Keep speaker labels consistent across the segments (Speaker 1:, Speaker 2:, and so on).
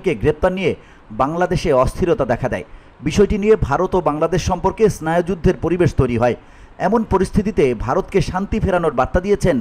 Speaker 1: শিক্ষার্থীদেরকে গ্রেপ্তার নিয়ে বাংলাদেশে অস্থিরতা দেখা দেয়। বিষয়টি নিয়ে ভারত ও বাংলাদেশ সম্পর্কে স্নায়ুযুদ্ধের পরিবেশ তৈরি হয়। এমন পরিস্থিতিতে ভারতকে শান্তি ফেরানোর বার্তা দিয়েছেন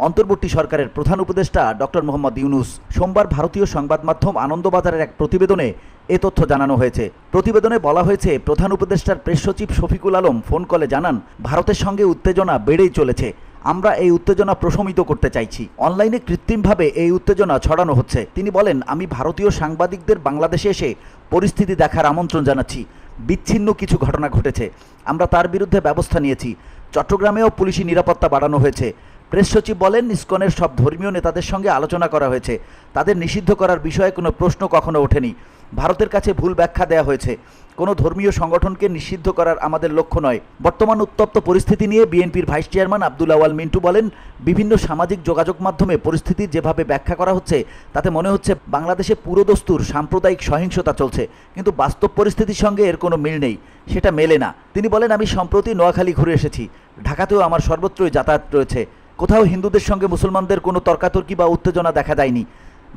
Speaker 1: অন্তর্বর্তী সরকারের প্রধান উপদেষ্টা ডক্টর মোহাম্মদ ইউনূস। সোমবার ভারতীয় সংবাদ মাধ্যম আনন্দবাজারের এক প্রতিবেদনে এ তথ্য জানানো হয়েছে। প্রতিবেদনে বলা হয়েছে, প্রধান উপদেষ্টার প্রেস সচিব শফিকুল আলম ফোন কলে জানান, ভারতের সঙ্গে উত্তেজনা বেড়েই চলেছে। আমরা এই উত্তেজনা প্রশমিত করতে চাইছি। অনলাইনে কৃত্রিমভাবে এই উত্তেজনা ছড়ানো হচ্ছে। তিনি বলেন, আমি ভারতীয় সাংবাদিকদের বাংলাদেশে এসে পরিস্থিতি দেখার আমন্ত্রণ জানাচ্ছি। বিচ্ছিন্ন কিছু ঘটনা ঘটেছে, আমরা তার বিরুদ্ধে ব্যবস্থা নিয়েছি। চট্টগ্রামেও পুলিশি নিরাপত্তা বাড়ানো হয়েছে। প্রেস সচিব বলেন, ইসকনের সব ধর্মীয় নেতাদের সঙ্গে আলোচনা করা হয়েছে। তাদের নিষিদ্ধ করার বিষয়ে কোনো প্রশ্ন কখনো ওঠেনি। ভারতের কাছে ভুল ব্যাখ্যা দেওয়া হয়েছে। কোনো ধর্মীয় সংগঠনকে নিষিদ্ধ করার আমাদের লক্ষ্য নয়। বর্তমান উত্তপ্ত পরিস্থিতি নিয়ে বিএনপির ভাইস চেয়ারম্যান আব্দুল আওয়াল মিন্টু বলেন, বিভিন্ন সামাজিক যোগাযোগ মাধ্যমে পরিস্থিতি যেভাবে ব্যাখ্যা করা হচ্ছে তাতে মনে হচ্ছে বাংলাদেশে পুরোদস্তুর সাম্প্রদায়িক সহিংসতা চলছে, কিন্তু বাস্তব পরিস্থিতির সঙ্গে এর কোনো মিল নেই, সেটা মেলে না। তিনি বলেন, আমি সম্প্রতি নোয়াখালী ঘুরে এসেছি। ঢাকাতেও আমার সর্বত্রই যাতায়াত রয়েছে। কোথাও হিন্দুদের সঙ্গে মুসলমানদের কোনো তর্কাতর্কি বা উত্তেজনা দেখা যায়নি।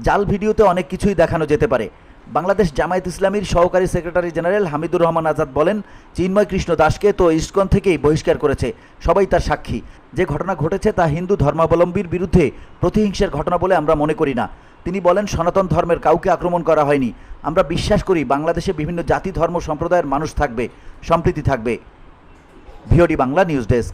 Speaker 1: জাল ভিডিওতে অনেক কিছুই দেখানো যেতে পারে। বাংলাদেশ জামায়াত ইসলামীর সহকারী সেক্রেটারি জেনারেল হামিদুর রহমান আজাদ বলেন, চিন্ময় কৃষ্ণ দাসকে তো ইসকন থেকেই বহিষ্কার করেছে, সবাই তার সাক্ষী। যে ঘটনা ঘটেছে তা হিন্দু ধর্মাবলম্বীর বিরুদ্ধে প্রতিহিংসার ঘটনা বলে আমরা মনে করি না। তিনি বলেন, সনাতন ধর্মের কাউকে আক্রমণ করা হয়নি। আমরা বিশ্বাস করি বাংলাদেশে বিভিন্ন জাতি ধর্ম সম্প্রদায়ের মানুষ থাকবে, সম্প্রীতি থাকবে। VOD Bangla news desk.